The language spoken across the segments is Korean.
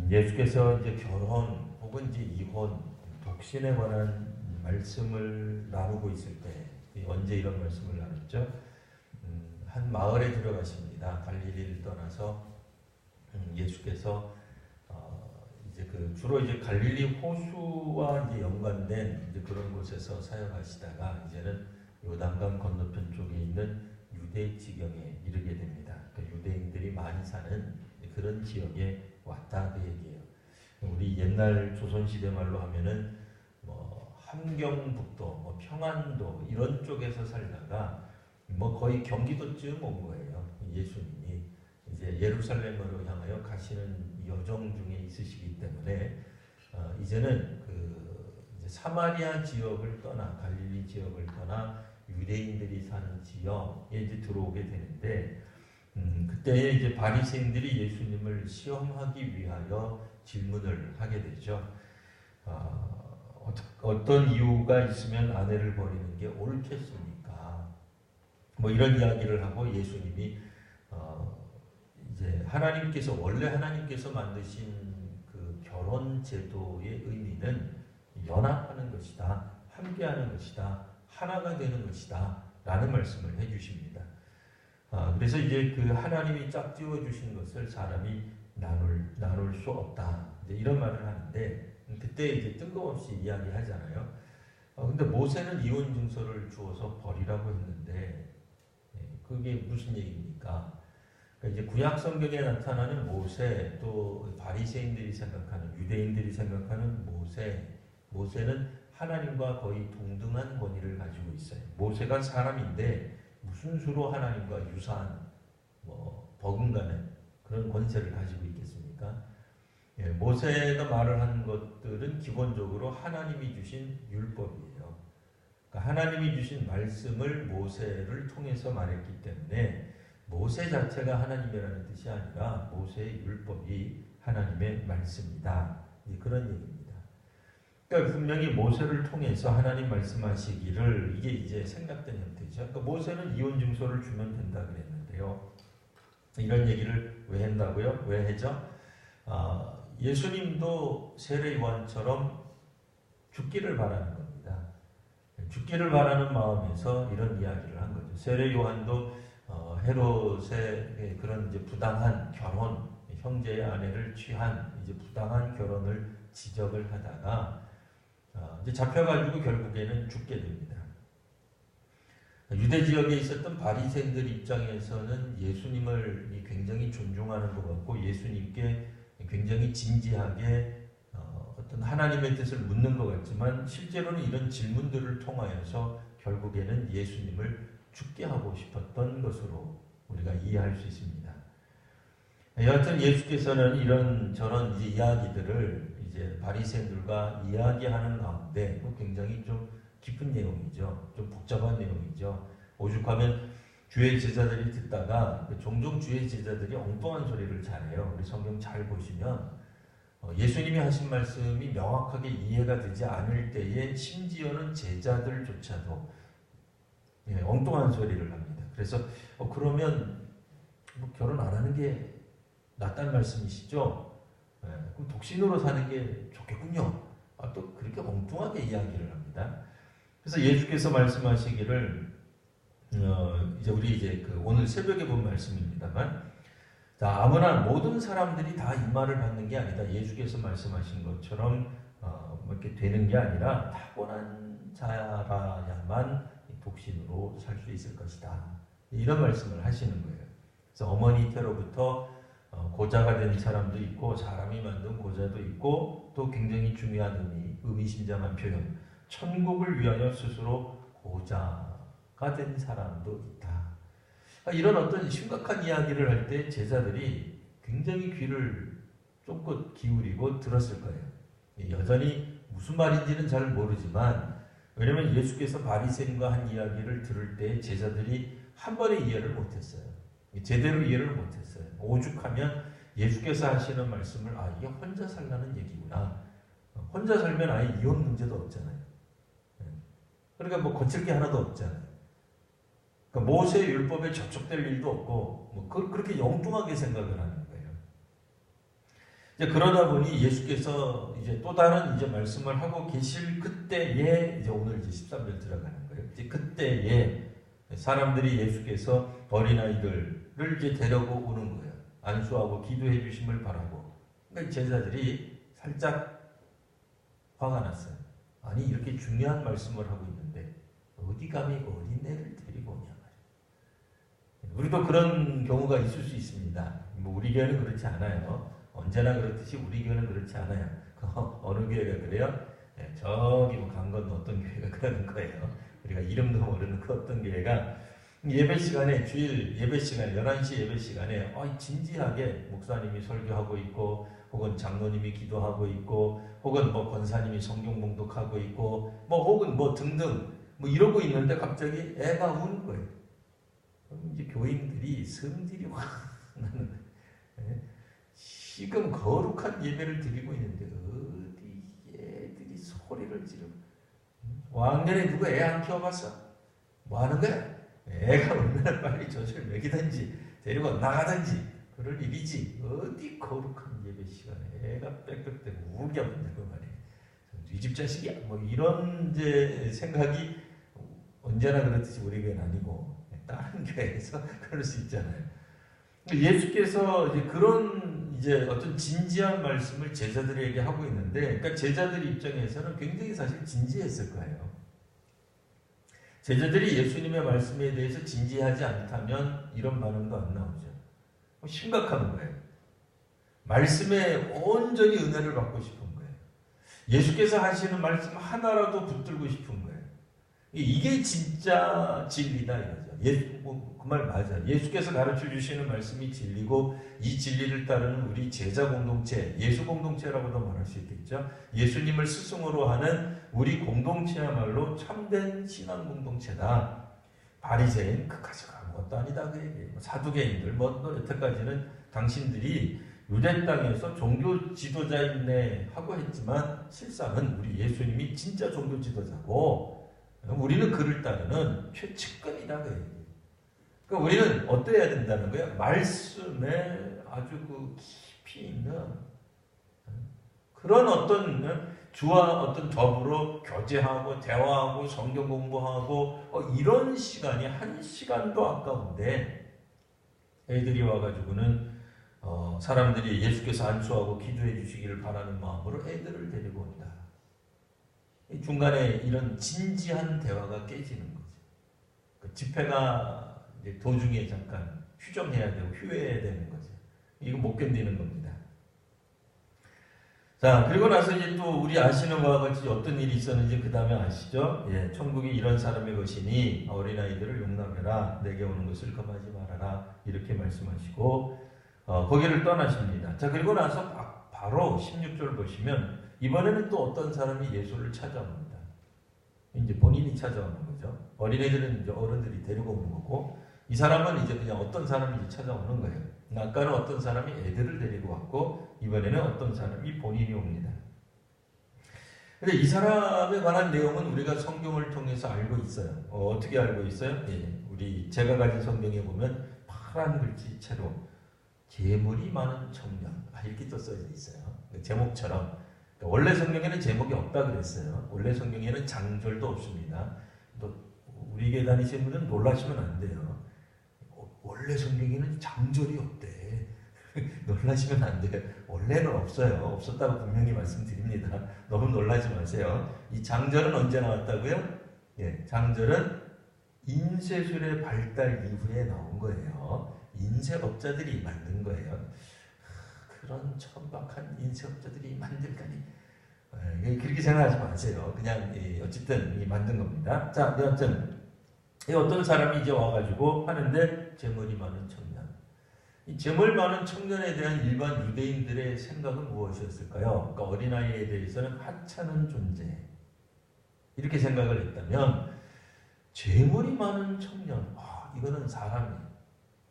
예수께서 이제 결혼 혹은 이제 이혼, 독신에 관한 말씀을 나누고 있을 때 언제 이런 말씀을 나눴죠? 한 마을에 들어가십니다. 갈릴리를 떠나서 예수께서 이제 주로 이제 갈릴리 호수와 이제 연관된 이제 그런 곳에서 사역하시다가 이제는 요단강 건너편 쪽에 있는 유대 지경에 이르게 됩니다. 그러니까 유대인들이 많이 사는 그런 지역에 왔다 그 얘기예요. 우리 옛날 조선시대 말로 하면은 뭐 함경북도, 뭐 평안도 이런 쪽에서 살다가 뭐 거의 경기도쯤 온 거예요. 예수님이 이제 예루살렘으로 향하여 가시는 여정 중에 있으시기 때문에 이제는 이제 사마리아 지역을 떠나 갈릴리 지역을 떠나 유대인들이 사는 지역에 이제 들어오게 되는데 그때 이제 바리새인들이 예수님을 시험하기 위하여 질문을 하게 되죠. 어떤 이유가 있으면 아내를 버리는 게 옳겠습니까? 뭐 이런 이야기를 하고 예수님이 이제 원래 하나님께서 만드신 그 결혼 제도의 의미는 연합하는 것이다, 함께하는 것이다, 하나가 되는 것이다 라는 말씀을 해주십니다. 그래서 이제 그 하나님이 짝지어 주신 것을 사람이 나눌 수 없다, 이제 이런 말을 하는데 그때 이제 뜬금없이 이야기하잖아요. 근데 모세는 이혼 증서를 주어서 버리라고 했는데 그게 무슨 얘기입니까? 그러니까 이제 구약 성경에 나타나는 모세, 또 바리새인들이 생각하는, 유대인들이 생각하는 모세는 하나님과 거의 동등한 권위를 가지고 있어요. 모세가 사람인데 무슨 수로 하나님과 유사한 버금가는 그런 권세를 가지고 있겠습니까? 모세가 말을 하는 것들은 기본적으로 하나님이 주신 율법이에요. 그러니까 하나님이 주신 말씀을 모세를 통해서 말했기 때문에 모세 자체가 하나님이라는 뜻이 아니라 모세의 율법이 하나님의 말씀이다, 그런 얘기입니다. 그러니까 분명히 모세를 통해서 하나님 말씀하시기를, 이게 이제 생각된 형태죠. 그러니까 모세는 이혼 증서를 주면 된다 그랬는데요. 이런 얘기를 왜 한다고요? 왜 해죠? 예수님도 세례 요한처럼 죽기를 바라는 겁니다. 죽기를 바라는 마음에서 이런 이야기를 한 거죠. 세례 요한도 헤롯의 그런 이제 부당한 결혼, 형제의 아내를 취한 이제 부당한 결혼을 지적을 하다가 이제 잡혀가지고 결국에는 죽게 됩니다. 유대 지역에 있었던 바리새인들 입장에서는 예수님을 굉장히 존중하는 것 같고 예수님께 굉장히 진지하게 어떤 하나님의 뜻을 묻는 것 같지만 실제로는 이런 질문들을 통하여서 결국에는 예수님을 죽게 하고 싶었던 것으로 우리가 이해할 수 있습니다. 여하튼 예수께서는 이런 저런 이제 이야기들을 이제 바리새인들과 이야기하는 가운데 굉장히 좀 깊은 내용이죠. 좀 복잡한 내용이죠. 오죽하면 주의 제자들이 듣다가 종종 주의 제자들이 엉뚱한 소리를 잘해요. 우리 성경 잘 보시면 예수님이 하신 말씀이 명확하게 이해가 되지 않을 때에 심지어는 제자들조차도 엉뚱한 소리를 합니다. 그래서 그러면 결혼 안 하는 게 낫다는 말씀이시죠? 그럼 독신으로 사는 게 좋겠군요. 또 그렇게 엉뚱하게 이야기를 합니다. 그래서 예수께서 말씀하시기를 이제 우리 오늘 새벽에 본 말씀입니다만, 자, 아무나 모든 사람들이 다 이 말을 받는 게 아니다. 예수께서 말씀하신 것처럼 이렇게 되는 게 아니라 타고난 자라야만 독신으로 살 수 있을 것이다. 이런 말씀을 하시는 거예요. 그래서 어머니 태로부터 고자가 된 사람도 있고 사람이 만든 고자도 있고 또 굉장히 중요한 의미심장한 표현, 천국을 위하여 스스로 고자가 된 사람도 있다. 이런 어떤 심각한 이야기를 할 때 제자들이 굉장히 귀를 쫑긋 기울이고 들었을 거예요. 여전히 무슨 말인지는 잘 모르지만, 왜냐하면 예수께서 바리새인과 한 이야기를 들을 때 제자들이 한 번에 이해를 못했어요. 제대로 이해를 못했어요. 오죽하면 예수께서 하시는 말씀을 이게 혼자 살라는 얘기구나. 혼자 살면 아예 이혼 문제도 없잖아요. 그러니까 거칠 게 하나도 없잖아요. 그러니까 모세의 율법에 접촉될 일도 없고 그렇게 엉뚱하게 생각을 하는 거예요. 이제 그러다 보니 예수께서 이제 또 다른 이제 말씀을 하고 계실 그때에 이제 오늘 이제 13절 들어가는 거예요. 이제 그때에 사람들이 예수께서 어린아이들을 이제 데려고 오는 거예요. 안수하고 기도해 주심을 바라고. 그러니까 제자들이 살짝 화가 났어요. 아니 이렇게 중요한 말씀을 하고 있는데 어디 감히 어린애를 데리고 오냐 말이에요. 우리도 그런 경우가 있을 수 있습니다. 뭐 우리 교회는 그렇지 않아요. 언제나 그렇듯이 우리 교회는 그렇지 않아요. 어느 교회가 그래요? 네, 저기 뭐 강 건너 어떤 교회가 그러는 거예요. 우리가 이름도 모르는 그 어떤 교회가 예배 시간에, 주일 예배 시간에, 11시 예배 시간에 진지하게 목사님이 설교하고 있고 혹은 장로님이 기도하고 있고 혹은 뭐 권사님이 성경 봉독하고 있고 뭐 혹은 뭐 등등 뭐 이러고 있는데 갑자기 애가 우는 거예요. 그럼 이제 교인들이 성질이 확 나는 거예요. 지금 거룩한 예배를 드리고 있는데 어디 애들이 소리를 지르고 왕년에 누가 애 안 키워봤어? 뭐 하는 거야? 애가 얼마나 빨리 젖을 먹이든지 데리고 나가든지 그럴 일이지 어디 거룩한 예배 시간에 애가 빽빽대고 울게 만들고 말이야. 이 집 자식이야 뭐 이런 이제 생각이 언제나 그렇듯이 우리 교회는 아니고 다른 교회에서 그럴 수 있잖아요. 예수께서 이제 그런 이제 어떤 진지한 말씀을 제자들에게 하고 있는데, 그러니까 제자들 입장에서는 굉장히 사실 진지했을 거예요. 제자들이 예수님의 말씀에 대해서 진지하지 않다면 이런 반응도 안 나오죠. 심각한 거예요. 말씀에 온전히 은혜를 받고 싶은 거예요. 예수께서 하시는 말씀 하나라도 붙들고 싶은 거예요. 이게 진짜 진리다 이거죠. 그 말 맞아요. 예수께서 가르쳐 주시는 말씀이 진리고 이 진리를 따르는 우리 제자 공동체, 예수 공동체라고도 말할 수 있겠죠. 예수님을 스승으로 하는 우리 공동체야말로 참된 신앙 공동체다. 바리새인 그까지 아무것도 아니다 그 얘기예요. 사두개인들 뭐 여태까지는 당신들이 유대 땅에서 종교 지도자인네 하고 했지만 실상은 우리 예수님이 진짜 종교 지도자고 우리는 그를 따르는 최측근이다 그 얘기예요. 그러니까 우리는 어떠해야 된다는 거야? 말씀에 아주 그 깊이 있는 그런 어떤 주와 어떤 더불어 교제하고 대화하고 성경 공부하고 이런 시간이 한 시간도 아까운데 애들이 와가지고는 사람들이 예수께서 안수하고 기도해 주시기를 바라는 마음으로 애들을 데리고 온다. 중간에 이런 진지한 대화가 깨지는 거죠. 그 집회가 이제 도중에 잠깐 휴정해야 되고 휴회해야 되는 거죠. 이거 못 견디는 겁니다. 자, 그리고 나서 이제 또 우리 아시는 바와 같이 어떤 일이 있었는지 그 다음에 아시죠? 예, 천국이 이런 사람의 것이니 어린아이들을 용납해라. 내게 오는 것을 금하지 말아라. 이렇게 말씀하시고 거기를 떠나십니다. 자, 그리고 나서 바로 16절 보시면 이번에는 또 어떤 사람이 예수를 찾아옵니다. 이제 본인이 찾아오는 거죠. 어린애들은 이제 어른들이 데리고 오는 거고 이 사람은 이제 그냥 어떤 사람이 이제 찾아오는 거예요. 아까는 어떤 사람이 애들을 데리고 왔고 이번에는 어떤 사람이 본인이 옵니다. 근데 이 사람에 관한 내용은 우리가 성경을 통해서 알고 있어요. 어떻게 알고 있어요? 예, 우리 제가 가진 성경에 보면 파란 글씨체로 재물이 많은 청년 이렇게 또 써져 있어요. 제목처럼. 원래 성경에는 제목이 없다 그랬어요. 원래 성경에는 장절도 없습니다. 또 우리 교회 다니시는 분들은 놀라시면 안 돼요. 원래 성경에는 장절이 없대. 놀라시면 안 돼요. 원래는 없어요. 없었다고 분명히 말씀드립니다. 너무 놀라지 마세요. 이 장절은 언제 나왔다고요? 예, 장절은 인쇄술의 발달 이후에 나온 거예요. 인쇄업자들이 만든 거예요. 그런 천박한 인쇄업자들이 만들다니. 그렇게 생각하지 마세요. 그냥 어쨌든 만든 겁니다. 자, 여하튼 어떤 사람이 이제 와가지고 하는데 재물이 많은 청년. 이 재물 많은 청년에 대한 일반 유대인들의 생각은 무엇이었을까요? 그러니까 어린아이에 대해서는 하찮은 존재. 이렇게 생각을 했다면 재물이 많은 청년. 이거는 사람이에요.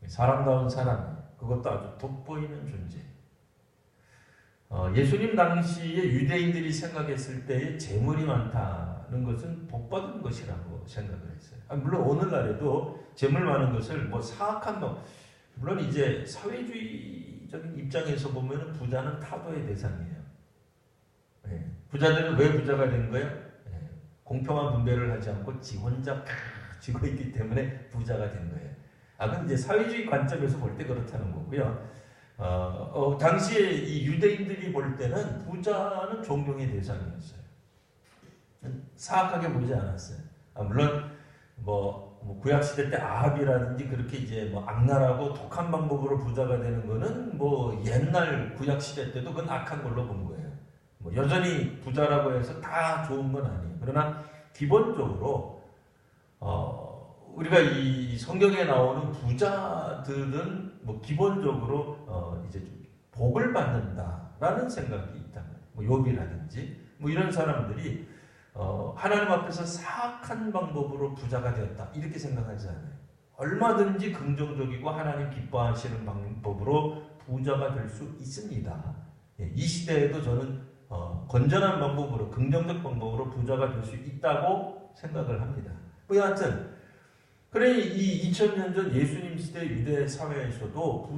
사람다운 사람. 그것도 아주 돋보이는 존재. 예수님 당시에 유대인들이 생각했을 때에 재물이 많다는 것은 복받은 것이라고 생각을 했어요. 물론 오늘날에도 재물 많은 것을 뭐 사악한 물론 이제 사회주의 성경적인 입장에서 보면 부자는 타도의 대상이에요. 부자들은 왜 부자가 된 거예요? 공평한 분배를 하지 않고 지 혼자 쥐고 있기 때문에 부자가 된 거예요. 그건 이제 사회주의 관점에서 볼 때 그렇다는 거고요. 당시에 이 유대인들이 볼 때는 부자는 존경의 대상이었어요. 사악하게 보지 않았어요. 물론 구약 시대 때 아합이라든지 그렇게 이제 악랄하고 독한 방법으로 부자가 되는 거는 옛날 구약 시대 때도 그건 악한 걸로 본 거예요. 여전히 부자라고 해서 다 좋은 건 아니에요. 그러나 기본적으로 우리가 이 성경에 나오는 부자들은 기본적으로 이제 좀 복을 받는다라는 생각이 있다. 욥이라든지 이런 사람들이 하나님 앞에서 사악한 방법으로 부자가 되었다 이렇게 생각하지 않아요. 얼마든지 긍정적이고 하나님 기뻐하시는 방법으로 부자가 될 수 있습니다. 이 시대에도 저는 건전한 방법으로 긍정적 방법으로 부자가 될 수 있다고 생각을 합니다. 여하튼 그래 이 2000년 전 예수님 시대 유대 사회에서도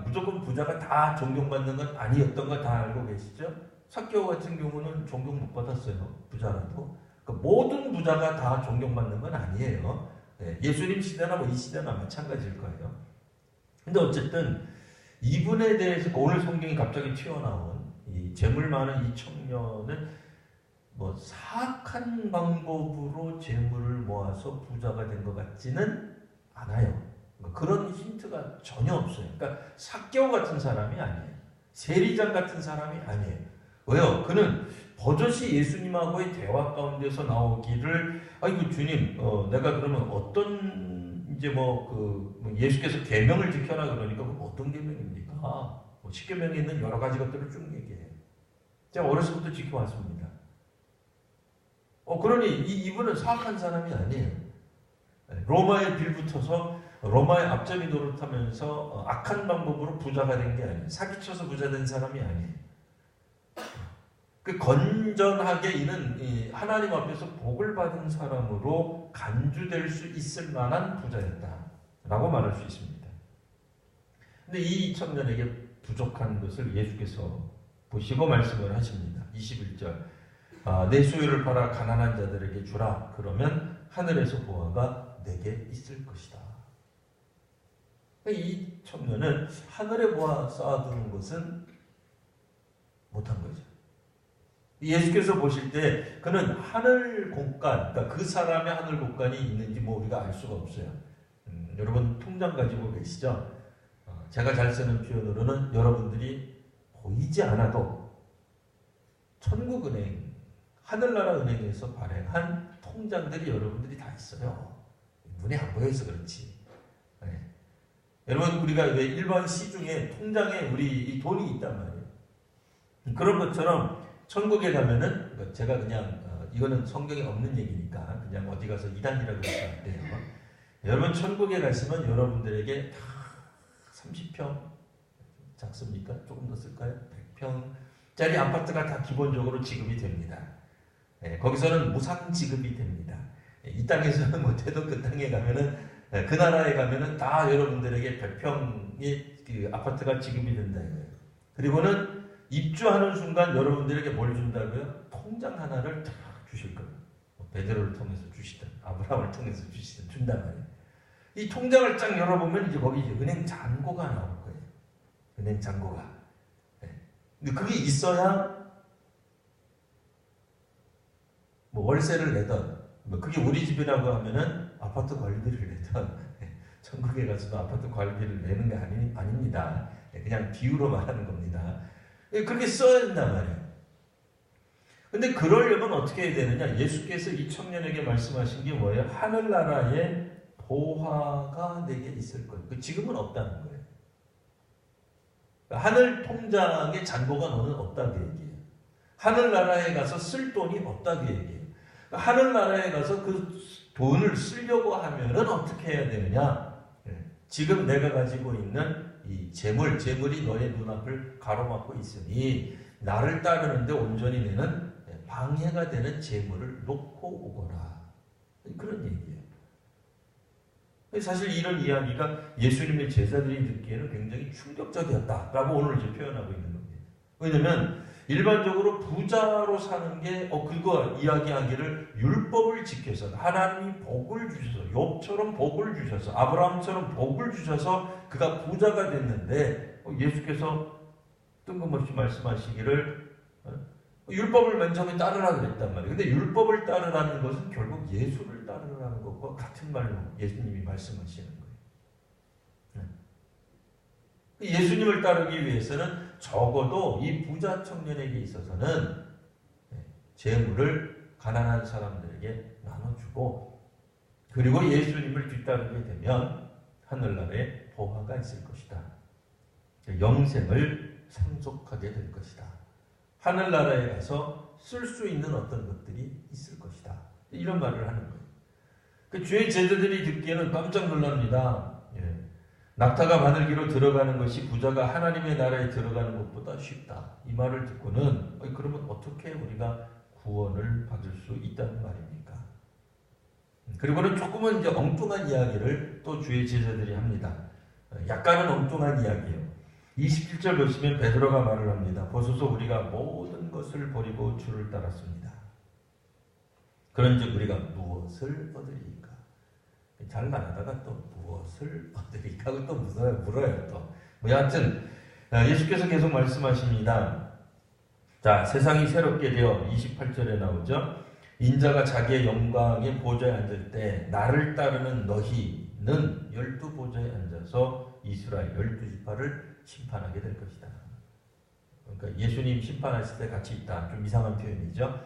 무조건 부자가 다 존경받는 건 아니었던 거 다 알고 계시죠? 삭개오 같은 경우는 존경 못 받았어요. 부자라도. 모든 부자가 다 존경받는 건 아니에요. 예수님 시대나 이 시대나 마찬가지일 거예요. 근데 어쨌든 이분에 대해서 오늘 성경이 갑자기 튀어나온 이 재물 많은 이 청년은 사악한 방법으로 재물을 모아서 부자가 된 것 같지는 않아요. 그런 힌트가 전혀 없어요. 그러니까 삭개오 같은 사람이 아니에요. 세리장 같은 사람이 아니에요. 왜요? 그는 버젓이 예수님하고의 대화 가운데서 나오기를 아이고 주님, 내가 그러면 어떤 이제 예수께서 계명을 지켜라 그러니까 어떤 계명입니까? 10계명에 있는 여러 가지 것들을 쭉 얘기해요. 제가 어려서부터 지켜왔습니다. 그러니 이분은 사악한 사람이 아니에요. 로마에 빌붙어서 로마의 앞잡이 노릇하면서 악한 방법으로 부자가 된 게 아니에요. 사기쳐서 부자 된 사람이 아니에요. 건전하게 이는 하나님 앞에서 복을 받은 사람으로 간주될 수 있을 만한 부자였다라고 말할 수 있습니다. 근데 이 청년에게 부족한 것을 예수께서 보시고 말씀을 하십니다. 21절 내 소유를 팔아 가난한 자들에게 주라. 그러면 하늘에서 보화가 내게 있을 것이다. 이 청년은 하늘에 보화 쌓아두는 것은 못한 거죠. 예수께서 보실 때 그는 하늘 곳간, 그러니까 그 사람의 하늘 곳간이 있는지 우리가 알 수가 없어요. 여러분 통장 가지고 계시죠? 제가 잘 쓰는 표현으로는 여러분들이 보이지 않아도 천국은행, 하늘나라 은행에서 발행한 통장들이 여러분들이 다 있어요. 눈에 안 보여서 그렇지. 여러분 우리가 왜 일반 시중에 통장에 우리 이 돈이 있단 말이에요. 그런 것처럼 천국에 가면은 제가 그냥 이거는 성경에 없는 얘기니까 그냥 어디 가서 이단이라고 그러면 안 돼요. 여러분 천국에 가시면 여러분들에게 다 30평 작습니까? 조금 더 쓸까요? 100평짜리 아파트가 다 기본적으로 지급이 됩니다. 거기서는 무상 지급이 됩니다. 이 땅에서는 못해도 그 땅에 가면은 그 나라에 가면은 다 여러분들에게 100평의 그 아파트가 지급이 된다 이거예요. 그리고는 입주하는 순간 여러분들에게 뭘 준다고요? 통장 하나를 딱 주실 거예요. 베드로를 통해서 주시든 아브라함을 통해서 주시든 준단 말이에요. 이 통장을 쫙 열어보면 이제 거기 은행 잔고가 나올 거예요. 은행 잔고가. 근데 그게 있어야 월세를 내던 그게 우리 집이라고 하면은 아파트 관리비를 내던 천국에 가서도 아파트 관리비를 내는 게 아닙니다. 그냥 비유로 말하는 겁니다. 그렇게 써야 된단 말이에요. 근데 그러려면 어떻게 해야 되느냐? 예수께서 이 청년에게 말씀하신 게 뭐예요? 하늘나라에 보화가 내게 있을 거예요. 지금은 없다는 거예요. 하늘 통장에 잔고가 너는 없다고 얘기해요. 하늘나라에 가서 쓸 돈이 없다고 얘기해요. 하늘나라에 가서 그 돈을 쓰려고 하면은 어떻게 해야 되느냐? 지금 내가 가지고 있는 이 재물이 너의 눈앞을 가로막고 있으니 나를 따르는데 온전히 내는 방해가 되는 재물을 놓고 오거라. 그런 얘기예요. 사실 이런 이야기가 예수님의 제자들이 듣기에는 굉장히 충격적이었다라고 오늘 이제 표현하고 있는 겁니다. 왜냐하면 일반적으로 부자로 사는 게 그거 이야기하기를 율법을 지켜서 하나님이 복을 주셔서 욥처럼 복을 주셔서 아브라함처럼 복을 주셔서 그가 부자가 됐는데 예수께서 뜬금없이 말씀하시기를 율법을 맨 처음에 따르라 그랬단 말이에요. 근데 율법을 따르라는 것은 결국 예수를 따르라는 것과 같은 말로 예수님이 말씀하시는 거예요. 예수님을 따르기 위해서는 적어도 이 부자 청년에게 있어서는 재물을 가난한 사람들에게 나눠주고 그리고 예수님을 뒤따르게 되면 하늘나라에 보화가 있을 것이다. 영생을 상속하게 될 것이다. 하늘나라에 가서 쓸 수 있는 어떤 것들이 있을 것이다. 이런 말을 하는 거예요. 그 주의 제자들이 듣기에는 깜짝 놀랍니다. 낙타가 바늘기로 들어가는 것이 부자가 하나님의 나라에 들어가는 것보다 쉽다. 이 말을 듣고는 그러면 어떻게 우리가 구원을 받을 수 있다는 말입니까? 그리고는 조금은 이제 엉뚱한 이야기를 또 주의 제자들이 합니다. 약간은 엉뚱한 이야기예요. 27절 보시면 베드로가 말을 합니다. 보소서 우리가 모든 것을 버리고 주를 따랐습니다. 그런즉 우리가 무엇을 얻으리까? 잘 나가다가 또 무엇을 얻으리까 하고 또 물어요 또. 여하튼 예수께서 계속 말씀하십니다. 자, 세상이 새롭게 되어 28절에 나오죠. 인자가 자기의 영광의 보좌에 앉을 때 나를 따르는 너희는 12보좌에 앉아서 이스라엘 12지파를 심판하게 될 것이다. 그러니까 예수님 심판하실 때 같이 있다. 좀 이상한 표현이죠.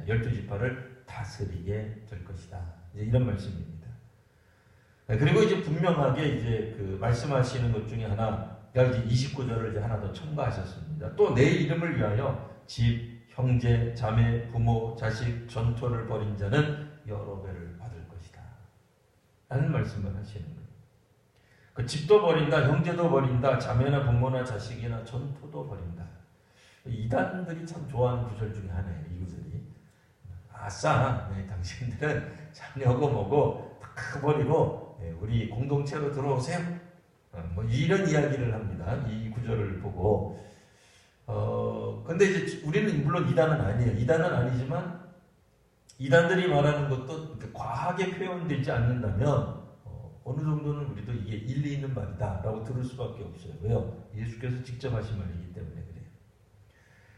12지파를 다스리게 될 것이다. 이제 이런 말씀입니다. 그리고 이제 분명하게 이제 그 말씀하시는 것 중에 하나, 이제 29절을 이제 하나 더 첨가하셨습니다. 또 내 이름을 위하여 집, 형제, 자매, 부모, 자식, 전토를 벌인 자는 여러 배를 받을 것이다. 라는 말씀을 하시는 거예요. 그 집도 버린다, 형제도 버린다, 자매나 부모나 자식이나 전토도 버린다. 이단들이 참 좋아하는 구절 중에 하나예요. 이 구절이. 아싸, 당신들은 자녀고 뭐고 다 버리고 우리 공동체로 들어오세요. 뭐 이런 이야기를 합니다. 이 구절을 보고. 근데 이제 우리는 물론 이단은 아니에요. 이단은 아니지만 이단들이 말하는 것도 과하게 표현되지 않는다면 어느 정도는 우리도 이게 일리 있는 말이다라고 들을 수밖에 없어요. 왜요? 예수께서 직접 하신 말이기 때문에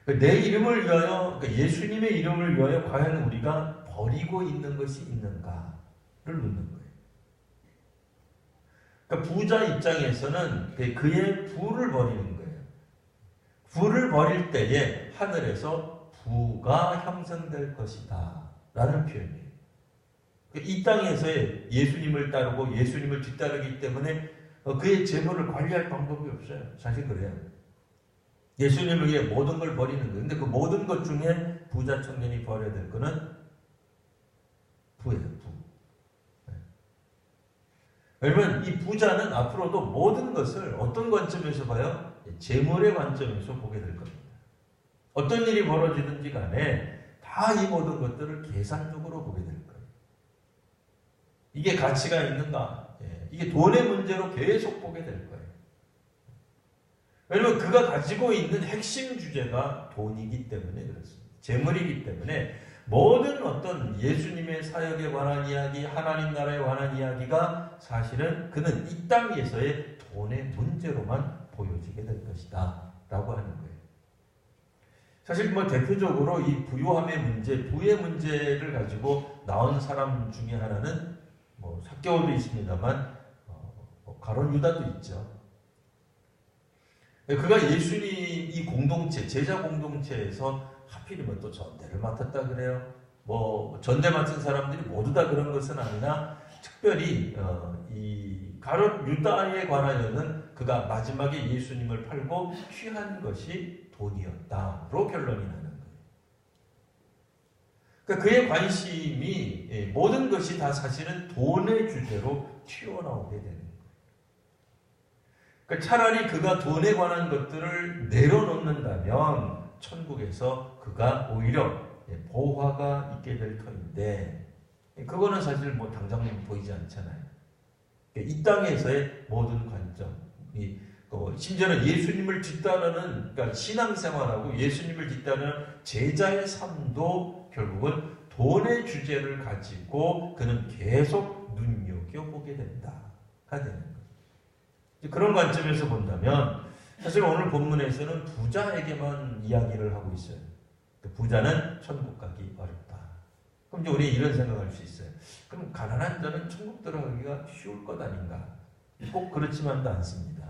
그래요. 내 이름을 위하여, 그러니까 예수님의 이름을 위하여 과연 우리가 버리고 있는 것이 있는가를 묻는 거예요. 그러니까 부자 입장에서는 그의 부를 버리는 거예요. 부를 버릴 때에 하늘에서 부가 형성될 것이다 라는 표현이에요. 이 땅에서의 예수님을 따르고 예수님을 뒤따르기 때문에 그의 재물을 관리할 방법이 없어요. 사실 그래요. 예수님을 위해 모든 걸 버리는 거예요. 근데 그 모든 것 중에 부자 청년이 버려야 될 거는 부예요. 부. 왜냐면 이 부자는 앞으로도 모든 것을 어떤 관점에서 봐요? 재물의 관점에서 보게 될 겁니다. 어떤 일이 벌어지든지 간에 다 이 모든 것들을 계산적으로 보게 될 거예요. 이게 가치가 있는가? 이게 돈의 문제로 계속 보게 될 거예요. 왜냐면 그가 가지고 있는 핵심 주제가 돈이기 때문에 그렇습니다. 재물이기 때문에 모든 어떤 예수님의 사역에 관한 이야기, 하나님 나라에 관한 이야기가 사실은 그는 이 땅에서의 돈의 문제로만 보여지게 될 것이다 라고 하는 거예요. 사실 뭐 대표적으로 이 부유함의 문제, 부의 문제를 가지고 나온 사람 중에 하나는 뭐 삭개오도 있습니다만 가룟 유다도 있죠. 그가 예수님 이 공동체, 제자 공동체에서 하필이면 또 전대를 맡았다 그래요. 뭐 전대 맡은 사람들이 모두 다 그런 것은 아니나 특별히 이 가룟 유다에 관하여는 그가 마지막에 예수님을 팔고 취한 것이 돈이었다로 결론이 나는 거예요. 그러니까 그의 관심이 모든 것이 다 사실은 돈의 주제로 튀어나오게 되는 거예요. 그러니까 차라리 그가 돈에 관한 것들을 내려놓는다면 천국에서 그가 오히려 보화가 있게 될 터인데 그거는 사실 뭐 당장 보이지 않잖아요. 이 땅에서의 모든 관점이 심지어는 예수님을 뒤따르는 그러니까 신앙생활하고 예수님을 뒤따르는 제자의 삶도 결국은 돈의 주제를 가지고 그는 계속 눈여겨보게 된다가 되는 거죠. 그런 관점에서 본다면 사실 오늘 본문에서는 부자에게만 이야기를 하고 있어요. 부자는 천국 가기 어렵다. 그럼 이제 우리 이런 생각할 수 있어요. 그럼 가난한 자는 천국 들어가기가 쉬울 것 아닌가? 꼭 그렇지만도 않습니다.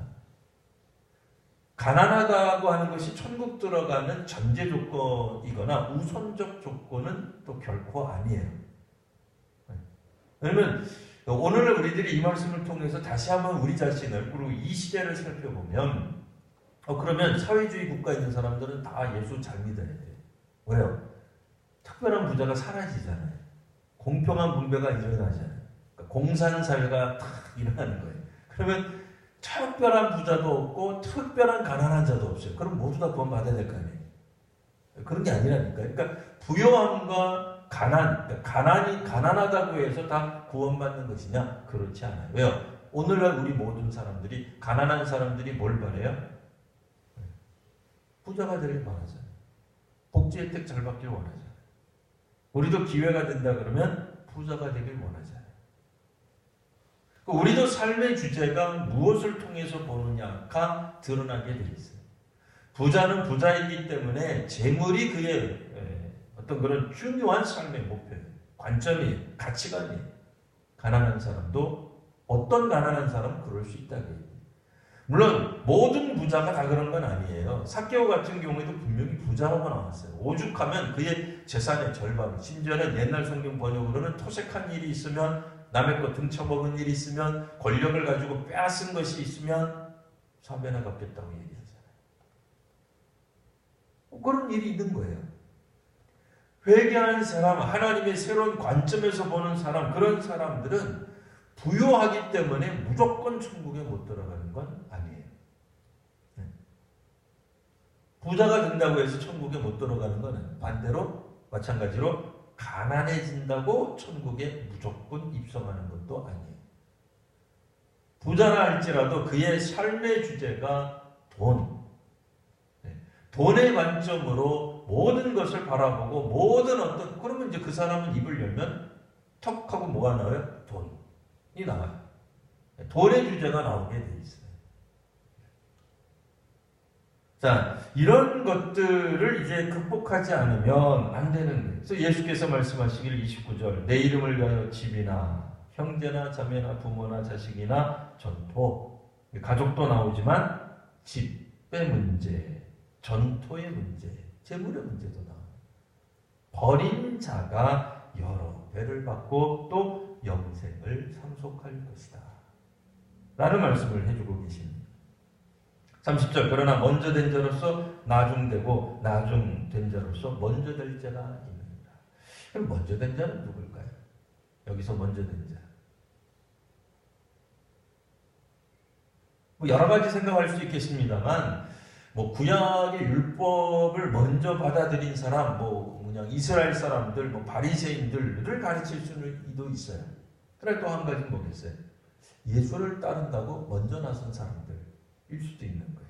가난하다고 하는 것이 천국 들어가는 전제 조건이거나 우선적 조건은 또 결코 아니에요. 왜냐면 오늘 우리들이 이 말씀을 통해서 다시 한번 우리 자신을 그리고 이 시대를 살펴보면 그러면 사회주의 국가에 있는 사람들은 다 예수 잘 믿어야 돼요. 왜요? 특별한 부자가 사라지잖아요. 공평한 분배가 일어나잖아요. 그러니까 공산사회가 딱 일어나는 거예요. 그러면 특별한 부자도 없고 특별한 가난한 자도 없어요. 그럼 모두 다 구원받아야 될 거 아니에요. 그런 게 아니라니까. 그러니까 부요함과 가난하다고 해서 다 구원받는 것이냐? 그렇지 않아요. 왜요? 오늘날 우리 모든 사람들이 가난한 사람들이 뭘 바래요? 부자가 되길 원하잖아요. 복지 혜택 잘 받길 원하잖아요. 우리도 기회가 된다 그러면 부자가 되길 원하잖아요. 우리도 삶의 주제가 무엇을 통해서 보느냐가 드러나게 돼 있어요. 부자는 부자이기 때문에 재물이 그의 어떤 그런 중요한 삶의 목표예요. 관점이에요. 가치관이에요. 가난한 사람도 어떤 가난한 사람은 그럴 수 있다고 해요. 물론 모든 부자가 다 그런 건 아니에요. 삭개오 같은 경우에도 분명히 부자라고 나왔어요. 오죽하면 그의 재산의 절반, 심지어는 옛날 성경 번역으로는 토색한 일이 있으면 남의 것 등쳐먹은 일이 있으면 권력을 가지고 빼앗은 것이 있으면 3배나 갚겠다고 얘기하잖아요. 그런 일이 있는 거예요. 회개하는 사람, 하나님의 새로운 관점에서 보는 사람, 그런 사람들은 부유하기 때문에 무조건 천국에 못 들어가는 건 아니에요. 부자가 된다고 해서 천국에 못 들어가는 건 반대로 마찬가지로 가난해진다고 천국에 무조건 입성하는 것도 아니에요. 부자라 할지라도 그의 삶의 주제가 돈의 관점으로 모든 것을 바라보고 모든 그러면 이제 그 사람은 입을 열면 턱 하고 뭐가 나와요? 돈이 나와요. 돈의 주제가 나오게 돼 있어요. 자, 이런 것들을 이제 극복하지 않으면 안 되는 거예요. 그래서 예수께서 말씀하시길 29절 내 이름을 위하여 집이나 형제나 자매나 부모나 자식이나 전토, 가족도 나오지만 집의 문제, 전토의 문제, 재물의 문제도 나와요. 버린 자가 여러 배를 받고 또 영생을 상속할 것이다 라는 말씀을 해주고 계십니다. 30절 그러나 먼저 된 자로서 나중되고 나중된 자로서 먼저 될 자가 있느니라. 그럼 먼저 된 자는 누굴까요? 여기서 먼저 된 자. 여러 가지 생각할 수 있겠습니다만 구약의 율법을 먼저 받아들인 사람, 그냥 이스라엘 사람들, 바리새인들을 가르칠 수도 있어요. 그러나 또 한 가지는 뭐겠어요? 예수를 따른다고 먼저 나선 사람들일 수도 있는 거예요.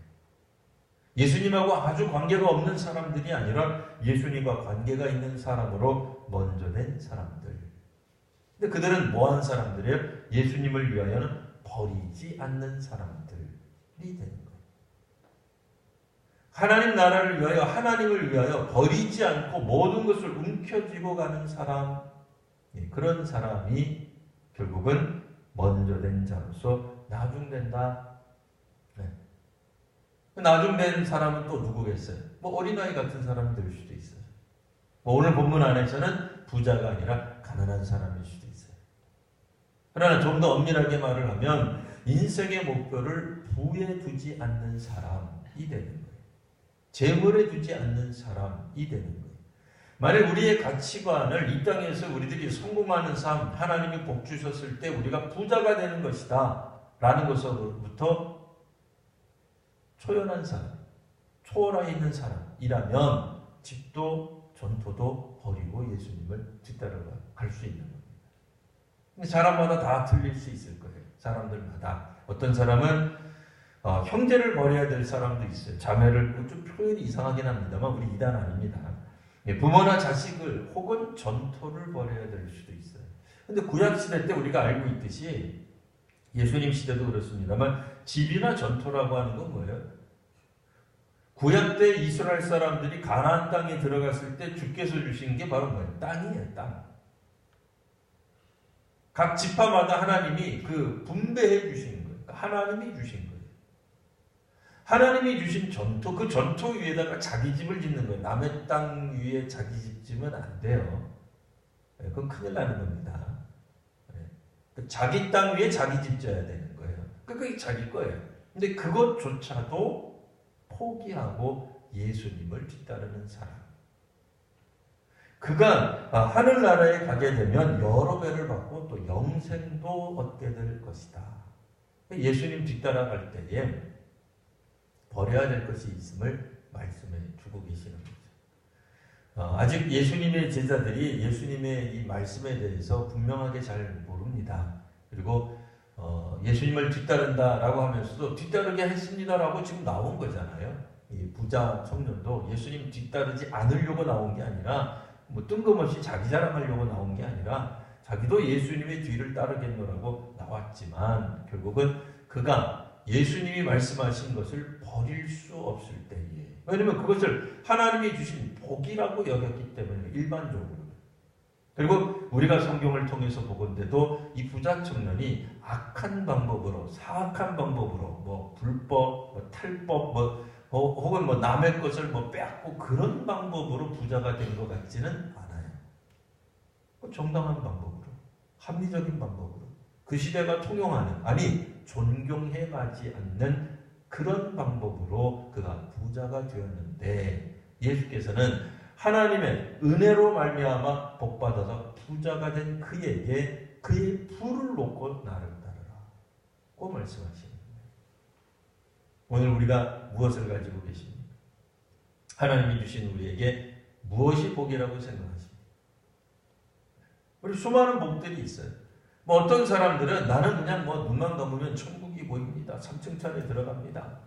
예수님하고 아주 관계가 없는 사람들이 아니라 예수님과 관계가 있는 사람으로 먼저 된 사람들. 근데 그들은 뭐한 사람들이에요? 예수님을 위하여는 버리지 않는 사람들이 되는 거예요. 하나님 나라를 위하여, 하나님을 위하여 버리지 않고 모든 것을 움켜쥐고 가는 사람, 그런 사람이 결국은 먼저 된 자로서 나중된다. 나중된 사람은 또 누구겠어요? 어린아이 같은 사람이 될 수도 있어요. 오늘 본문 안에서는 부자가 아니라 가난한 사람일 수도 있어요. 그러나 좀 더 엄밀하게 말을 하면 인생의 목표를 부에 두지 않는 사람이 되는 거예요. 재물에 두지 않는 사람이 되는 거예요. 만약 우리의 가치관을 이 땅에서 우리들이 성공하는 삶, 하나님이 복 주셨을 때 우리가 부자가 되는 것이다 라는 것으로부터 초연한 사람, 초월하에 있는 사람이라면 집도 전토도 버리고 예수님을 뒤따라갈 수 있는 겁니다. 사람마다 다 틀릴 수 있을 거예요. 사람들마다. 어떤 사람은 형제를 버려야 될 사람도 있어요. 자매를, 좀 표현이 이상하긴 합니다만 우리 이단 아닙니다. 부모나 자식을 혹은 전토를 버려야 될 수도 있어요. 근데 구약시대 때 우리가 알고 있듯이 예수님 시대도 그렇습니다만 집이나 전토라고 하는 건 뭐예요? 구약 때 이스라엘 사람들이 가나안 땅에 들어갔을 때 주께서 주신 게 바로 뭐예요? 땅이에요. 땅. 각 지파마다 하나님이 분배해 주신 거예요. 하나님이 주신 거예요. 하나님이 주신 전토, 그 전토 위에다가 자기 집을 짓는 거예요. 남의 땅 위에 자기 집 지으면 안 돼요. 그건 큰일 나는 겁니다. 자기 땅 위에 자기 집 져야 되는 거예요. 그게 자기 거예요. 근데 그것조차도 포기하고 예수님을 뒤따르는 사람. 그가 하늘나라에 가게 되면 여러 배를 받고 또 영생도 얻게 될 것이다. 예수님 뒤따라갈 때에 버려야 될 것이 있음을 말씀해 주고 계시는 거죠. 아직 예수님의 제자들이 예수님의 이 말씀에 대해서 분명하게 잘 모릅니다. 그리고 예수님을 뒤따른다라고 하면서도 뒤따르게 했습니다라고 지금 나온 거잖아요. 이 부자 청년도 예수님 뒤따르지 않으려고 나온 게 아니라 뭐 뜬금없이 자기 자랑하려고 나온 게 아니라 자기도 예수님의 뒤를 따르겠노라고 나왔지만 결국은 그가 예수님이 말씀하신 것을 버릴 수 없을 때에, 왜냐하면 그것을 하나님이 주신 복이라고 여겼기 때문에 일반적으로. 그리고 우리가 성경을 통해서 보건대도 이 부자 청년이 악한 방법으로, 사악한 방법으로, 뭐 불법, 뭐 탈법, 혹은 남의 것을 빼앗고 그런 방법으로 부자가 된 것 같지는 않아요. 정당한 방법으로, 합리적인 방법으로, 그 시대가 통용하는, 존경해 가지 않는 그런 방법으로 그가 부자가 되었는데, 예수께서는 하나님의 은혜로 말미암아 복받아서 부자가 된 그에게 그의 부를 놓고 나를 따르라 고 말씀하시는 거예요. 오늘 우리가 무엇을 가지고 계십니까? 하나님이 주신 우리에게 무엇이 복이라고 생각하십니까? 우리 수많은 복들이 있어요. 어떤 사람들은 나는 그냥 눈만 감으면 천국이 보입니다. 3층 차례 들어갑니다.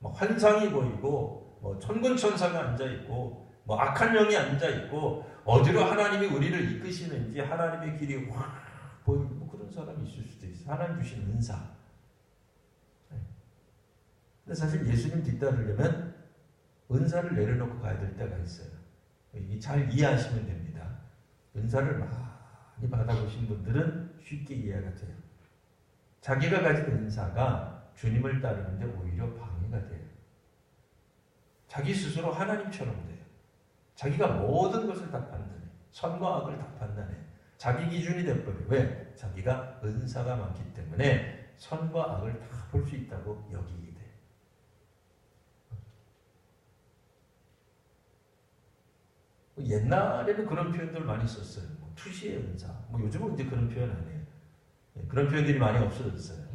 환상이 보이고 천군천사가 앉아있고 악한 영이 앉아있고 어디로 하나님이 우리를 이끄시는지 하나님의 길이 확 보이고 그런 사람이 있을 수도 있어요. 하나님 주신 은사. 근데 사실 예수님 뒤따르려면 은사를 내려놓고 가야 될 때가 있어요. 이게 잘 이해하시면 됩니다. 은사를 많이 받아보신 분들은 쉽게 이해가 돼요. 자기가 가진 은사가 주님을 따르는데 오히려 방해가 돼요. 자기 스스로 하나님처럼 돼요. 자기가 모든 것을 다 판단해. 선과 악을 다 판단해. 자기 기준이 돼버려요. 왜? 자기가 은사가 많기 때문에 선과 악을 다 볼 수 있다고 여기게 돼. 옛날에는 그런 표현들 많이 썼어요. 투시의 은사. 요즘은 이제 그런 표현 안 해요. 그런 표현들이 많이 없어졌어요.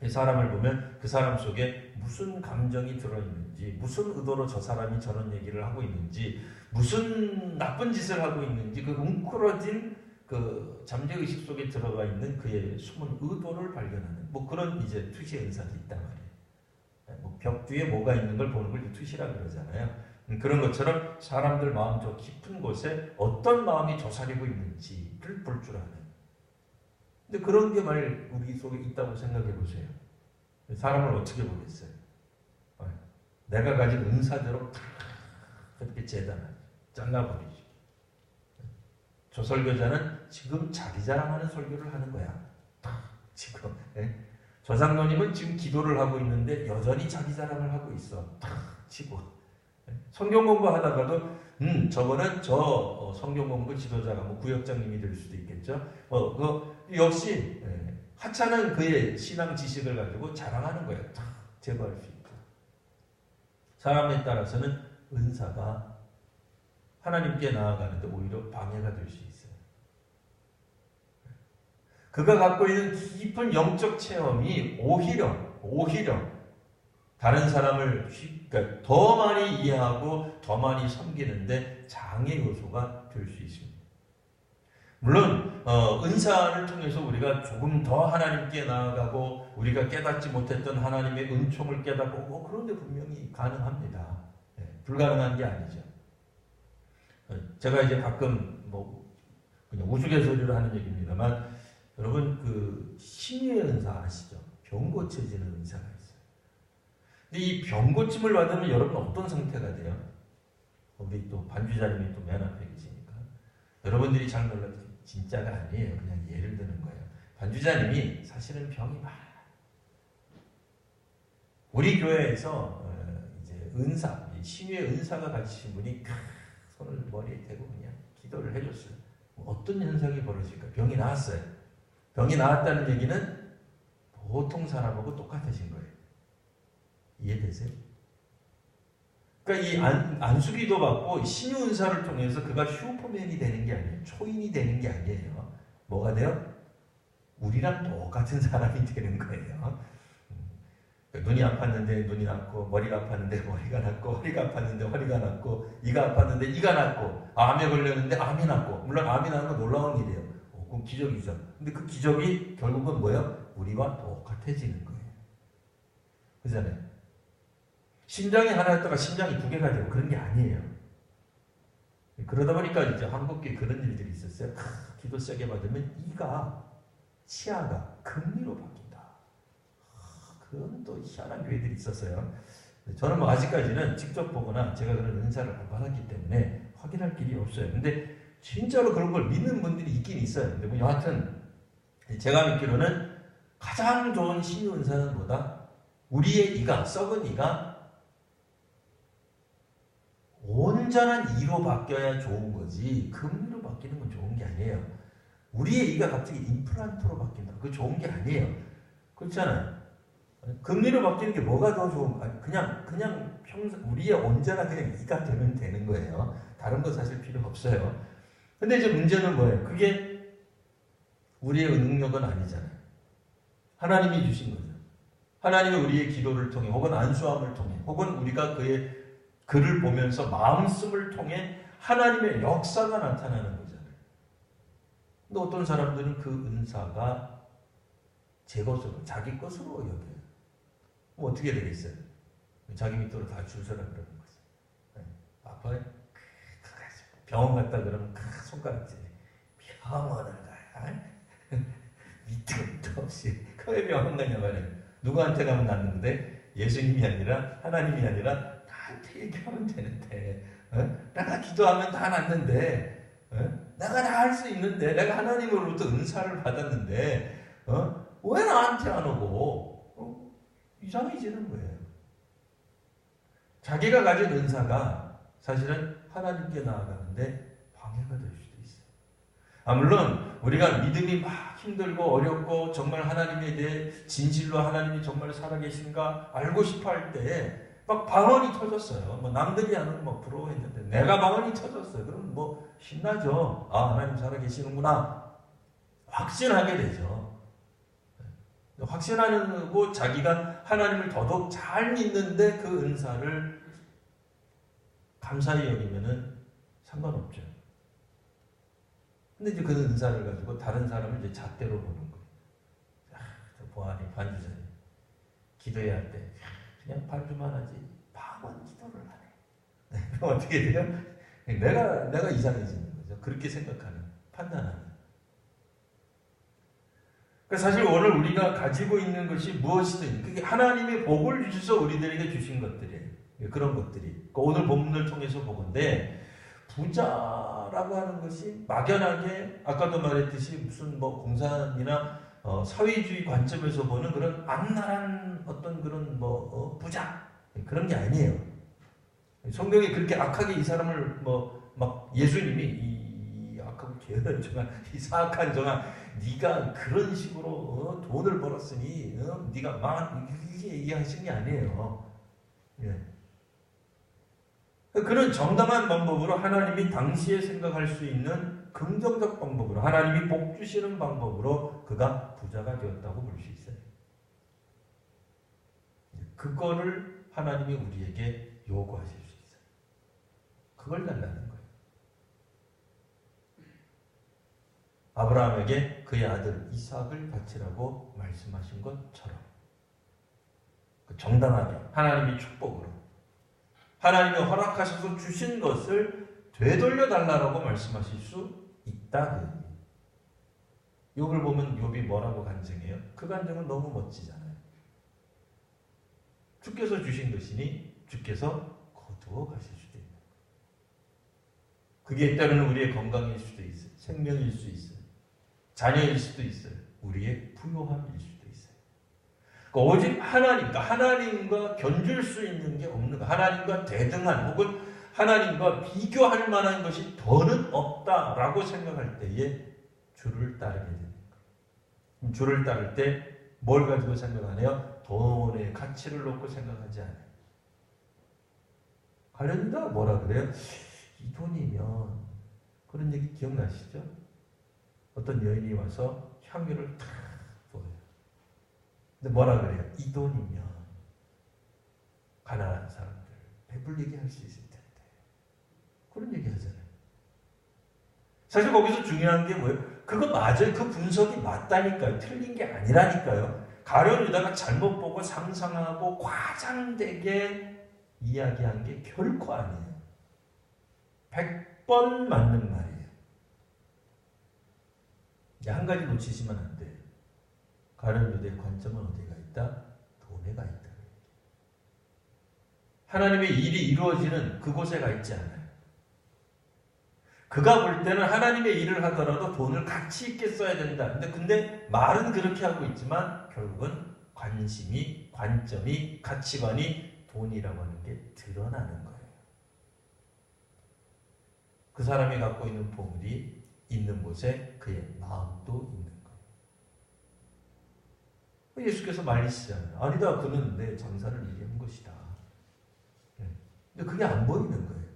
사람을 보면 그 사람 속에 무슨 감정이 들어있는지, 무슨 의도로 저 사람이 저런 얘기를 하고 있는지, 무슨 나쁜 짓을 하고 있는지, 그 웅크러진 그 잠재의식 속에 들어가 있는 그의 숨은 의도를 발견하는 그런 이제 투시 은사도 있단 말이에요. 벽 뒤에 뭐가 있는 걸 보는 걸 투시라 그러잖아요. 그런 것처럼 사람들 마음 저 깊은 곳에 어떤 마음이 저사리고 있는지를 볼 줄 아는. 근데 그런 게 만약 우리 속에 있다고 생각해 보세요. 사람을 어떻게 보겠어요? 내가 가진 은사대로 그렇게 재단하죠. 잘라버리죠. 저 설교자는 지금 자기 자랑하는 설교를 하는 거야. 지금. 저 장로님은 지금 기도를 하고 있는데 여전히 자기 자랑을 하고 있어. 치고. 성경 공부하다가도 저거는 저 성경 공부 지도자가 구역장님이 될 수도 있겠죠. 역시 하찮은 그의 신앙 지식을 가지고 자랑하는 거예요. 제거할 수 있고. 사람에 따라서는 은사가 하나님께 나아가는데 오히려 방해가 될 수 있어요. 그가 갖고 있는 깊은 영적 체험이 오히려 다른 사람을 그러니까 더 많이 이해하고 더 많이 섬기는데 장애 요소가 될 수 있습니다. 물론 은사를 통해서 우리가 조금 더 하나님께 나아가고 우리가 깨닫지 못했던 하나님의 은총을 깨닫고 그런 데 분명히 가능합니다. 불가능한 게 아니죠. 제가 이제 가끔 그냥 우스갯소리로 하는 얘기입니다만 여러분 그 신유의 은사 아시죠? 병 고쳐지는 은사가 있어요. 근데 이 병 고침을 받으면 여러분 어떤 상태가 돼요? 우리 또 반주자님이 또 맨 앞에 계시니까 여러분들이 잘 놀라도 진짜가 아니에요. 그냥 예를 드는 거예요. 반주자님이 사실은 병이 많아요. 우리 교회에서 이제 은사, 신유의 은사가 가지신 분이 손을 머리에 대고 그냥 기도를 해줬어요. 어떤 현상이 벌어질까? 병이 나았어요. 병이 나았다는 얘기는 보통 사람하고 똑같으신 거예요. 이해되세요? 그러니까 이 안수기도 받고 신유 은사를 통해서 그가 슈퍼맨이 되는 게 아니에요. 초인이 되는 게 아니에요. 뭐가 돼요? 우리랑 똑같은 사람이 되는 거예요. 눈이 아팠는데 눈이 낫고, 머리가 아팠는데 머리가 낫고, 허리가 아팠는데 허리가 낫고, 이가 아팠는데 이가 낫고, 암에 걸렸는데 암이 낫고. 물론 암이 나는 건 놀라운 일이에요. 그건 기적이죠. 근데 그 기적이 결국은 뭐예요? 우리와 똑같아지는 거예요. 그잖아요. 심장이 하나였다가 심장이 두 개가 되고 그런 게 아니에요. 그러다 보니까 이제 한국에 그런 일들이 있었어요. 기도 세게 받으면 이가, 치아가 금리로 바뀐다. 그런 또 희한한 교회들이 있었어요. 저는 아직까지는 직접 보거나 제가 그런 은사를 안 받았기 때문에 확인할 길이 없어요. 근데 진짜로 그런 걸 믿는 분들이 있긴 있어요. 근데 여하튼 제가 믿기로는 가장 좋은 신유 은사는 뭐다? 우리의 이가, 썩은 이가 온전한 이로 바뀌어야 좋은 거지 금리로 바뀌는 건 좋은 게 아니에요. 우리의 이가 갑자기 임플란트로 바뀐다. 그거 좋은 게 아니에요. 그렇잖아요. 금리로 바뀌는 게 뭐가 더 좋은? 그냥 평소 우리의 온전한 그냥 이가 되면 되는 거예요. 다른 거 사실 필요 없어요. 근데 이제 문제는 뭐예요? 그게 우리의 능력은 아니잖아요. 하나님이 주신 거죠. 하나님이 우리의 기도를 통해 혹은 안수함을 통해 혹은 우리가 그의 글을 보면서 마음씀을 통해 하나님의 역사가 나타나는 거잖아요. 근데 어떤 사람들은 그 은사가 제 것으로, 자기 것으로 여겨요. 그럼 어떻게 되겠어요? 자기 밑으로 다 줄 서라 그러는 거죠. 아파요? 병원 갔다 그러면 손가락질해. 병원을 가야? 밑도 밑도 없이. 왜 병원 가냐 말이에요. 누구한테 가면 낫는데? 예수님이 아니라, 하나님이 아니라 나한테 얘기하면 되는데. 내가 기도하면 다 낫는데. 내가 다 할 수 있는데. 내가 하나님으로부터 은사를 받았는데. 왜 나한테 안 오고? 이상해지는 거예요. 자기가 가진 은사가 사실은 하나님께 나아가는데 방해가 될 수도 있어요. 물론 우리가 믿음이 막 힘들고 어렵고 정말 하나님에 대해 진실로 하나님이 정말 살아계신가 알고 싶어 할 때에 막 방언이 터졌어요. 남들이 하는 거 부러워했는데 내가 방언이 터졌어요. 그럼 신나죠. 하나님 살아계시는구나. 확신하게 되죠. 확신하고 자기가 하나님을 더더욱 잘 믿는데 그 은사를 감사히 여기면은 상관없죠. 근데 이제 그 은사를 가지고 다른 사람을 이제 잣대로 보는 거예요. 저 보아니 반주자니 기도해야 할 때 그냥 반주만 하지 방언 기도를 안 해. 그럼 어떻게 돼요? 내가 이상해지는 거죠. 그렇게 생각하는, 판단하는. 사실 오늘 우리가 가지고 있는 것이 무엇이든 그게 하나님의 복을 주셔서 우리들에게 주신 것들이에요. 그런 것들이 오늘 본문을 통해서 보건데 부자라고 하는 것이 막연하게 아까도 말했듯이 무슨 공산이나 사회주의 관점에서 보는 그런 악랄한 어떤 그런 부자 그런 게 아니에요. 성경이 그렇게 악하게 이 사람을 막 예수님이 이 악하고 게으른 이 사악한 정한 네가 그런 식으로 돈을 벌었으니 네가 망한 이렇게 얘기하신 게 아니에요. 예. 그런 정당한 방법으로 하나님이 당시에 생각할 수 있는 긍정적 방법으로 하나님이 복 주시는 방법으로 그가 부자가 되었다고 볼 수 있어요. 그거를 하나님이 우리에게 요구하실 수 있어요. 그걸 달라는 거예요. 아브라함에게 그의 아들 이삭을 바치라고 말씀하신 것처럼 정당하게 하나님이 축복으로 하나님이 허락하셔서 주신 것을 되돌려 달라고 말씀하실 수 있다. 욥을 보면 욥이 뭐라고 간증해요? 그 간증은 너무 멋지잖아요. 주께서 주신 것이니 주께서 거두어 가실 수도 있는 거예요. 그게 때로는 우리의 건강일 수도 있어요. 생명일 수 있어요. 자녀일 수도 있어요. 우리의 부요함일 수도 있어요. 그러니까 오직 하나님과 견줄 수 있는 게 없는 거, 하나님과 대등한 혹은 하나님과 비교할 만한 것이 더는 없다라고 생각할 때에 주를 따르게 됩니다. 주를 따를 때 뭘 가지고 생각 안 해요? 돈의 가치를 놓고 생각하지 않아요. 가련유다가 뭐라 그래요? 이 돈이면, 그런 얘기 기억나시죠? 어떤 여인이 와서 향유를 탁 부어요. 근데 뭐라 그래요? 이 돈이면 가난한 사람들 배불리게 할 수 있을 텐데. 그런 얘기 하잖아요. 사실 거기서 중요한 게 뭐예요? 그거 맞아요. 그 분석이 맞다니까요. 틀린 게 아니라니까요. 가룟유다가 잘못 보고 상상하고 과장되게 이야기한 게 결코 아니에요. 100번 맞는 말이에요. 한 가지 놓치시면 안 돼요. 가룟유다의 관점은 어디가 있다? 돈에 가 있다. 하나님의 일이 이루어지는 그곳에 가 있지 않아요. 그가 볼 때는 하나님의 일을 하더라도 돈을 가치 있게 써야 된다. 근데 말은 그렇게 하고 있지만 결국은 관심이, 관점이, 가치관이 돈이라고 하는 게 드러나는 거예요. 그 사람이 갖고 있는 보물이 있는 곳에 그의 마음도 있는 거예요. 예수께서 말리시잖아요. 아니다, 그는 내 장사를 이기는 것이다. 근데 그게 안 보이는 거예요.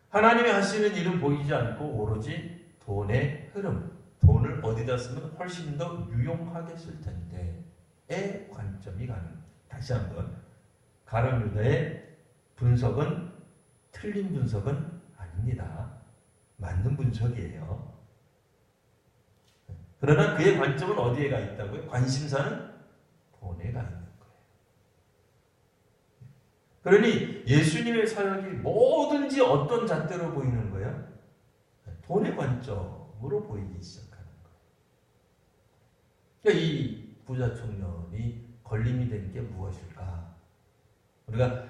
하나님이 하시는 일은 보이지 않고 오로지 돈의 흐름, 돈을 어디다 쓰면 훨씬 더 유용하게 쓸 텐데의 관점이 가는 거예요. 다시 한번, 가룟유다의 분석은 틀린 분석은 아닙니다. 맞는 분석이에요. 그러나 그의 관점은 어디에 가 있다고요? 관심사는 돈에 가 있는 거예요. 그러니 예수님의 사역이 뭐든지 어떤 잣대로 보이는 거예요? 돈의 관점으로 보이기 시작하는 거예요. 그러니까 이 부자 청년이 걸림이 된 게 무엇일까? 우리가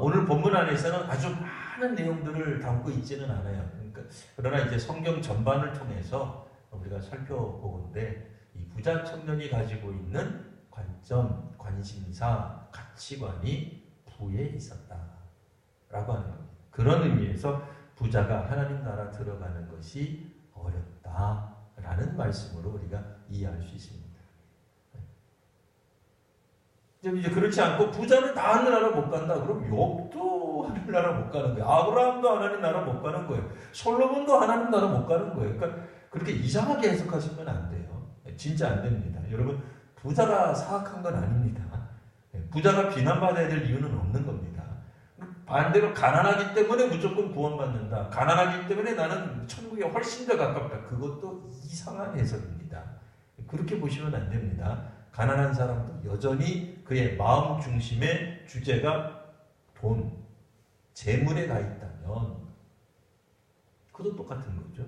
오늘 본문 안에서는 아주 많은 내용들을 담고 있지는 않아요. 그러나 이제 성경 전반을 통해서 우리가 살펴보건대 이 부자 청년이 가지고 있는 관점, 관심사, 가치관이 부에 있었다라고 하는 겁니다. 그런 의미에서 부자가 하나님 나라 들어가는 것이 어렵다라는 말씀으로 우리가 이해할 수 있습니다. 이제 그렇지 않고 부자는 다 하늘나라 못 간다. 그럼 욥도 하늘나라 못 가는 거예요. 아브라함도 하나님 나라 못 가는 거예요. 솔로몬도 하나님 나라 못 가는 거예요. 그러니까 그렇게 이상하게 해석하시면 안 돼요. 진짜 안 됩니다. 여러분, 부자가 사악한 건 아닙니다. 부자가 비난받아야 될 이유는 없는 겁니다. 반대로 가난하기 때문에 무조건 구원받는다. 가난하기 때문에 나는 천국에 훨씬 더 가깝다. 그것도 이상한 해석입니다. 그렇게 보시면 안 됩니다. 가난한 사람도 여전히 그의 마음 중심의 주제가 돈, 재물에 가 있다면 그것도 똑같은 거죠.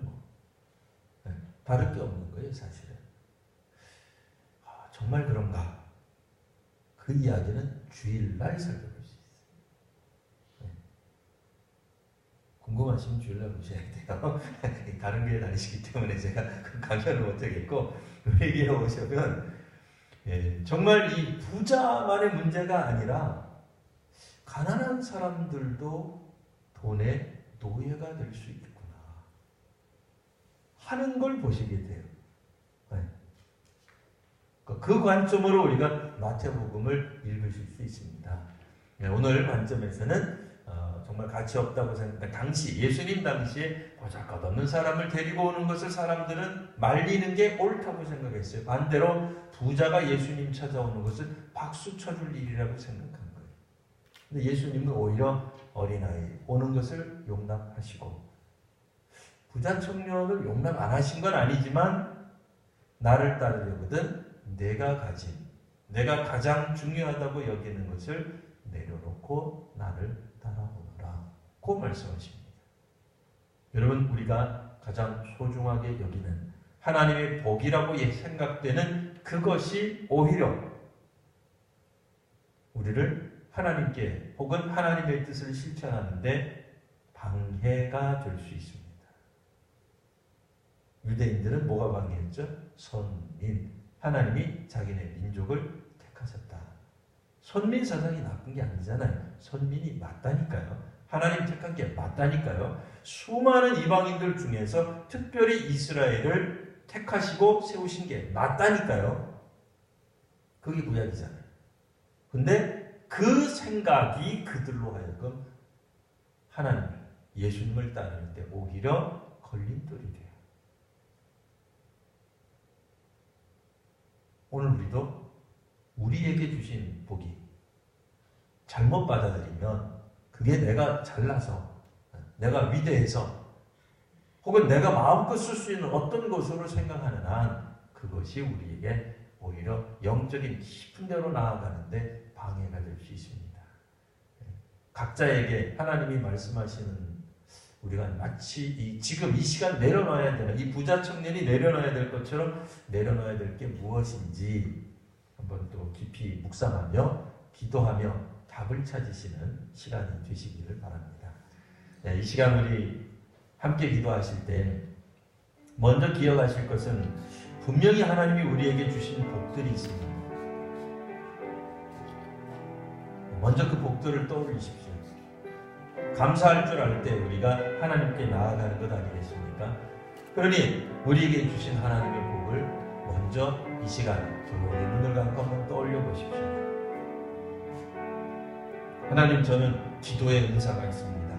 다를 게 없는 거예요, 사실은. 정말 그런가? 그 이야기는 주일날 살펴볼 수 있어요. 궁금하시면 주일날 보셔야 돼요. 다른 교회 다니시기 때문에 제가 그 강연을 못하겠고, 우리 교회 오시면 정말 이 부자만의 문제가 아니라 가난한 사람들도 돈의 노예가 될 수 있구나 하는 걸 보시게 돼요. 그 관점으로 우리가 마태복음을 읽으실 수 있습니다. 오늘 관점에서는 정말 가치 없다고 생각한 예수님 당시에 보잘것없는 사람을 데리고 오는 것을 사람들은 말리는 게 옳다고 생각했어요. 반대로 부자가 예수님 찾아오는 것을 박수 쳐줄 일이라고 생각한 거예요. 근데 예수님은 오히려 어린아이 오는 것을 용납하시고, 부자 청년을 용납 안 하신 건 아니지만 나를 따르려거든 내가 가진, 내가 가장 중요하다고 여기는 것을 내려놓고 나를 따라오너라. 그 말씀하십니다. 여러분, 우리가 가장 소중하게 여기는 하나님의 복이라고 생각되는 그것이 오히려 우리를 하나님께 혹은 하나님의 뜻을 실천하는데 방해가 될 수 있습니다. 유대인들은 뭐가 방해했죠? 선민. 하나님이 자기네 민족을 택하셨다. 선민 사상이 나쁜 게 아니잖아요. 선민이 맞다니까요. 하나님 택한 게 맞다니까요. 수많은 이방인들 중에서 특별히 이스라엘을 택하시고 세우신 게 맞다니까요. 그게 구약이잖아요. 근데 그 생각이 그들로 하여금 하나님을, 예수님을 따를 때 오히려 걸림돌이 돼요. 오늘 우리도 우리에게 주신 복이 잘못 받아들이면 그게 내가 잘나서, 내가 위대해서, 혹은 내가 마음껏 쓸 수 있는 어떤 것으로 생각하는 한 그것이 우리에게 오히려 영적인 깊은 데로 나아가는데 방해가 될 수 있습니다. 각자에게 하나님이 말씀하시는, 우리가 마치 지금 이 시간 내려놔야 되는, 이 부자 청년이 내려놔야 될 것처럼 내려놔야 될 게 무엇인지 한번 또 깊이 묵상하며 기도하며 답을 찾으시는 시간이 되시기를 바랍니다. 네, 이 시간 우리 함께 기도하실 때 먼저 기억하실 것은 분명히 하나님이 우리에게 주신 복들이 있습니다. 먼저 그 복들을 떠올리십시오. 감사할 줄 알 때 우리가 하나님께 나아가는 것 아니겠습니까? 그러니 우리에게 주신 하나님의 복을 먼저 이 시간 조용히 눈을 감고 한번 떠올려 보십시오. 하나님, 저는 기도의 은사가 있습니다.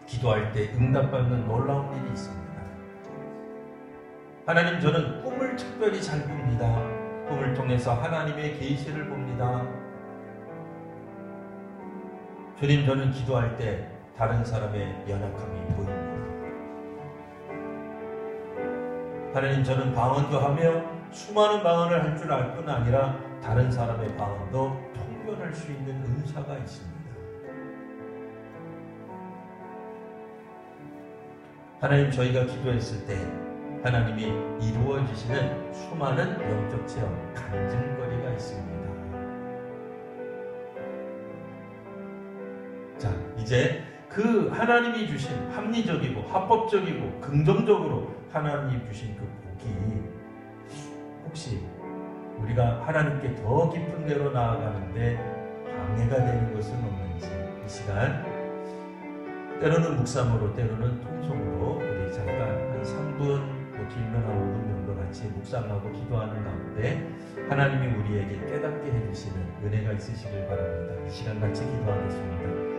기도할 때 응답받는 놀라운 일이 있습니다. 하나님, 저는 꿈을 특별히 잘 꿉니다. 꿈을 통해서 하나님의 계시를 봅니다. 주님, 저는 기도할 때 다른 사람의 연약함이 보입니다. 하나님, 저는 방언도 하며 수많은 방언을 할 줄 알 뿐 아니라 다른 사람의 방언도 통변할 수 있는 은사가 있습니다. 하나님, 저희가 기도했을 때 하나님이 이루어 주시는 수많은 영적 체험, 간증거리가 있습니다. 자, 이제 그 하나님이 주신 합리적이고 합법적이고 긍정적으로 하나님이 주신 그 복이 혹시 우리가 하나님께 더 깊은 데로 나아가는데 방해가 되는 것은 없는지 이 시간 때로는 묵상으로 때로는 통성으로 우리 잠깐 한 3분 길면 한 5분 정도 같이 묵상하고 기도하는 가운데 하나님이 우리에게 깨닫게 해주시는 은혜가 있으시길 바랍니다. 이 시간 같이 기도하겠습니다.